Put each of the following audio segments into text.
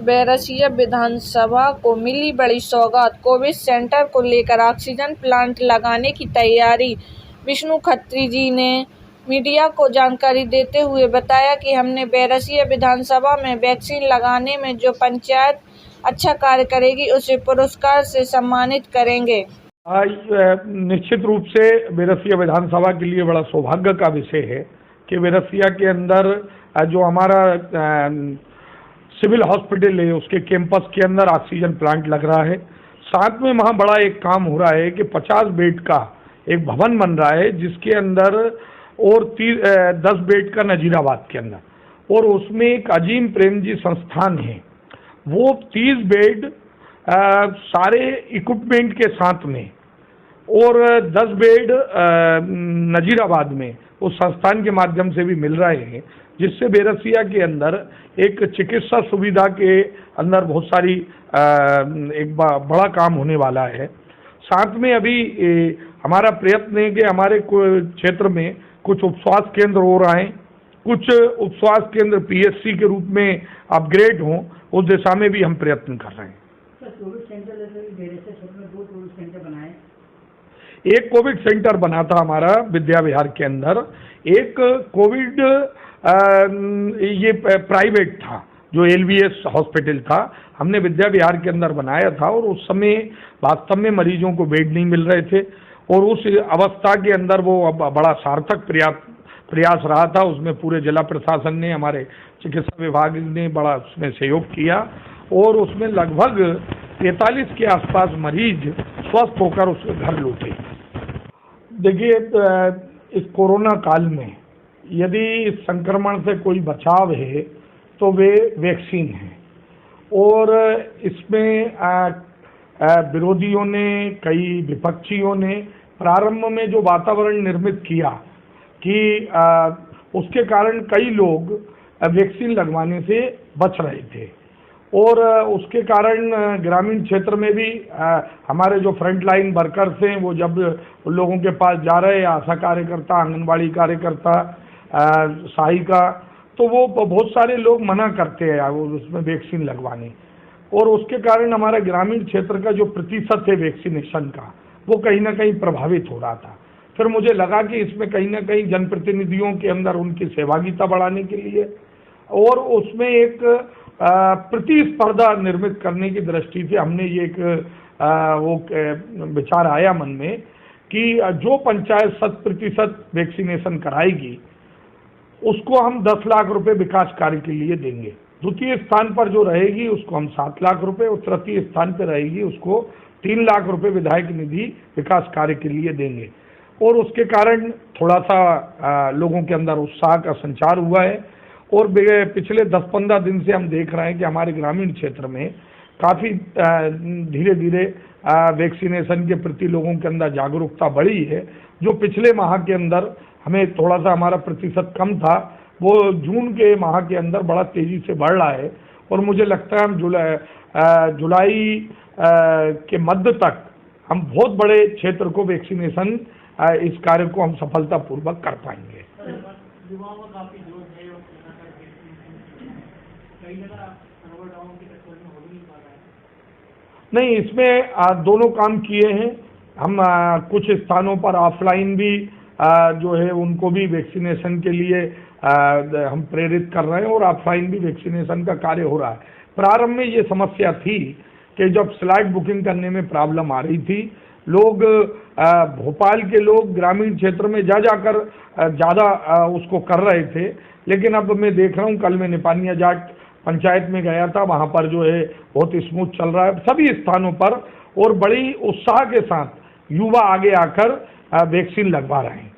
बैरसिया विधानसभा को मिली बड़ी सौगात, कोविड सेंटर को लेकर ऑक्सीजन प्लांट लगाने की तैयारी। विष्णु खत्री जी ने मीडिया को जानकारी देते हुए बताया कि हमने बैरसिया विधानसभा में वैक्सीन लगाने में जो पंचायत अच्छा कार्य करेगी उसे पुरस्कार से सम्मानित करेंगे। निश्चित रूप से बैरसिया विधानसभा के लिए बड़ा सौभाग्य का विषय है कि बैरसिया के अंदर जो हमारा सिविल हॉस्पिटल है उसके कैंपस के अंदर ऑक्सीजन प्लांट लग रहा है। साथ में वहाँ बड़ा एक काम हो रहा है कि 50 बेड का एक भवन बन रहा है जिसके अंदर और 10 बेड का नजीराबाद के अंदर, और उसमें एक अजीम प्रेम जी संस्थान है, वो 30 बेड सारे इक्विपमेंट के साथ में और 10 बेड नजीराबाद में उस संस्थान के माध्यम से भी मिल रहे हैं, जिससे बैरसिया के अंदर एक चिकित्सा सुविधा के अंदर बहुत सारी एक बड़ा काम होने वाला है। साथ में अभी हमारा प्रयत्न है कि हमारे क्षेत्र में कुछ उपस्वास्थ्य केंद्र हो रहे हैं, कुछ उपस्वास्थ्य केंद्र पीएचसी के रूप में अपग्रेड हों, उस दिशा में भी हम प्रयत्न कर रहे हैं। कोविड सेंटर में 2 कोविड सेंटर बनाए, एक कोविड सेंटर बना था हमारा विद्या विहार के अंदर, एक कोविड ये प्राइवेट था जो एलवीएस हॉस्पिटल था, हमने विद्या विहार के अंदर बनाया था, और उस समय वास्तव में मरीजों को बेड नहीं मिल रहे थे, और उस अवस्था के अंदर वो बड़ा सार्थक प्रयास रहा था। उसमें पूरे जिला प्रशासन ने, हमारे चिकित्सा विभाग ने बड़ा उसमें सहयोग किया, और उसमें लगभग 43 के आसपास मरीज स्वस्थ होकर उसके घर लौटे। देखिए, इस कोरोना काल में यदि इस संक्रमण से कोई बचाव है तो वे वैक्सीन है, और इसमें विरोधियों ने, कई विपक्षियों ने प्रारंभ में जो वातावरण निर्मित किया कि उसके कारण कई लोग वैक्सीन लगवाने से बच रहे थे, और उसके कारण ग्रामीण क्षेत्र में भी हमारे जो फ्रंट लाइन वर्कर्स हैं वो जब लोगों के पास जा रहे हैं, आशा कार्यकर्ता, आंगनबाड़ी कार्यकर्ता, सहायिका, तो वो बहुत सारे लोग मना करते हैं उसमें वैक्सीन लगवाने, और उसके कारण हमारा ग्रामीण क्षेत्र का जो प्रतिशत है वैक्सीनेशन का वो कहीं ना कहीं प्रभावित हो रहा था। फिर मुझे लगा कि इसमें कहीं ना कहीं जनप्रतिनिधियों के अंदर उनकी सहभागिता बढ़ाने के लिए और उसमें एक प्रतिस्पर्धा निर्मित करने की दृष्टि से हमने ये एक विचार आया मन में कि जो पंचायत 100% वैक्सीनेशन कराएगी उसको हम 10 लाख रुपए विकास कार्य के लिए देंगे। द्वितीय स्थान पर जो रहेगी उसको हम 7 लाख रुपए, और तृतीय स्थान पर रहेगी उसको 3 लाख रुपए विधायक निधि विकास कार्य के लिए देंगे। और उसके कारण थोड़ा सा लोगों के अंदर उत्साह का संचार हुआ है, और पिछले 10-15 दिन से हम देख रहे हैं कि हमारे ग्रामीण क्षेत्र में काफ़ी धीरे धीरे वैक्सीनेशन के प्रति लोगों के अंदर जागरूकता बढ़ी है। जो पिछले माह के अंदर हमें थोड़ा सा हमारा प्रतिशत कम था, वो जून के माह के अंदर बड़ा तेज़ी से बढ़ रहा है, और मुझे लगता है हम जुलाई के मध्य तक हम बहुत बड़े क्षेत्र को वैक्सीनेशन इस कार्य को हम सफलतापूर्वक कर पाएंगे। युवाओं का काफी जोश है और कई जगह सर्वर डाउन की टक्कर में हो नहीं पा रहा है। नहीं, इसमें दोनों काम किए हैं हम। कुछ स्थानों पर ऑफलाइन भी जो है उनको भी वैक्सीनेशन के लिए हम प्रेरित कर रहे हैं, और ऑफलाइन भी वैक्सीनेशन का कार्य हो रहा है। प्रारंभ में ये समस्या थी कि जब स्लॉट बुकिंग करने में प्रॉब्लम आ रही थी, लोग भोपाल के लोग ग्रामीण क्षेत्र में जाकर ज़्यादा उसको कर रहे थे, लेकिन अब मैं देख रहा हूँ, कल मैं निपानिया जाट पंचायत में गया था, वहाँ पर जो है बहुत स्मूथ चल रहा है सभी स्थानों पर, और बड़ी उत्साह के साथ युवा आगे आकर वैक्सीन लगवा रहे हैं।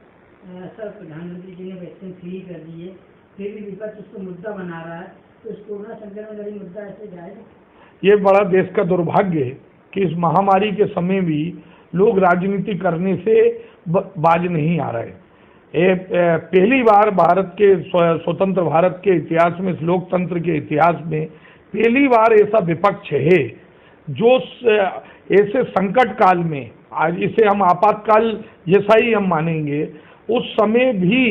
सर, प्रधानमंत्री जी ने वैक्सीन फ्री कर दी है, फिर भी विपक्ष उसको मुद्दा बना रहा है, तो इस कोरोना संक्रमण लड़ी मुद्दा ऐसे जाएगा? ये बड़ा देश का दुर्भाग्य है कि इस महामारी के समय भी लोग राजनीति करने से बाज नहीं आ रहे। पहली बार भारत के स्वतंत्र भारत के इतिहास में, इस लोकतंत्र के इतिहास में पहली बार ऐसा विपक्ष है जो ऐसे संकट काल में, आज इसे हम आपातकाल जैसा ही हम मानेंगे, उस समय भी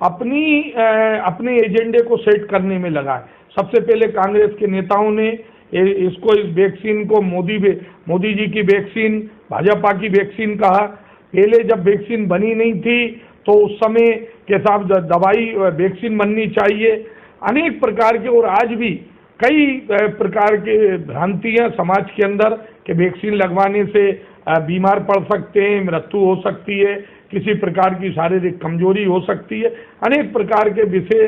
अपने एजेंडे को सेट करने में लगा है। सबसे पहले कांग्रेस के नेताओं ने इसको इस वैक्सीन को मोदी जी की वैक्सीन, भाजपा की वैक्सीन कहा। पहले जब वैक्सीन बनी नहीं थी तो उस समय के साथ दवाई वैक्सीन बननी चाहिए, अनेक प्रकार के। और आज भी कई प्रकार के भ्रांतियां समाज के अंदर कि वैक्सीन लगवाने से बीमार पड़ सकते हैं, मृत्यु हो सकती है, किसी प्रकार की शारीरिक कमजोरी हो सकती है, अनेक प्रकार के विषय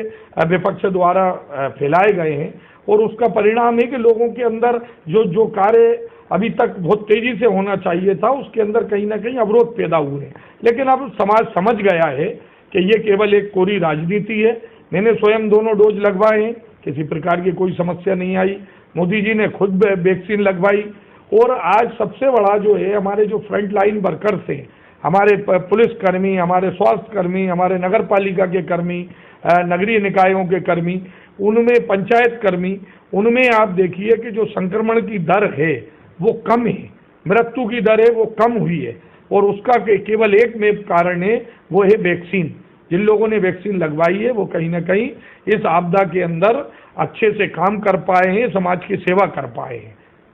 विपक्ष द्वारा फैलाए गए हैं। और उसका परिणाम है कि लोगों के अंदर जो कार्य अभी तक बहुत तेजी से होना चाहिए था, उसके अंदर कहीं ना कहीं अवरोध पैदा हुए हैं। लेकिन अब समाज समझ गया है कि ये केवल एक कोरी राजनीति है। मैंने स्वयं दोनों डोज लगवाए हैं, किसी प्रकार की कोई समस्या नहीं आई। मोदी जी ने खुद वैक्सीन लगवाई। और आज सबसे बड़ा जो है, हमारे जो फ्रंट लाइन वर्कर्स हैं, हमारे पुलिसकर्मी, हमारे स्वास्थ्य कर्मी, हमारे नगर पालिका के कर्मी, नगरीय निकायों के कर्मी, उनमें पंचायत कर्मी, उनमें आप देखिए कि जो संक्रमण की दर है वो कम है, मृत्यु की दर है वो कम हुई है। और उसका केवल एक में कारण है, वो है वैक्सीन। जिन लोगों ने वैक्सीन लगवाई है वो कहीं ना कहीं इस आपदा के अंदर अच्छे से काम कर पाए हैं, समाज की सेवा कर पाए हैं।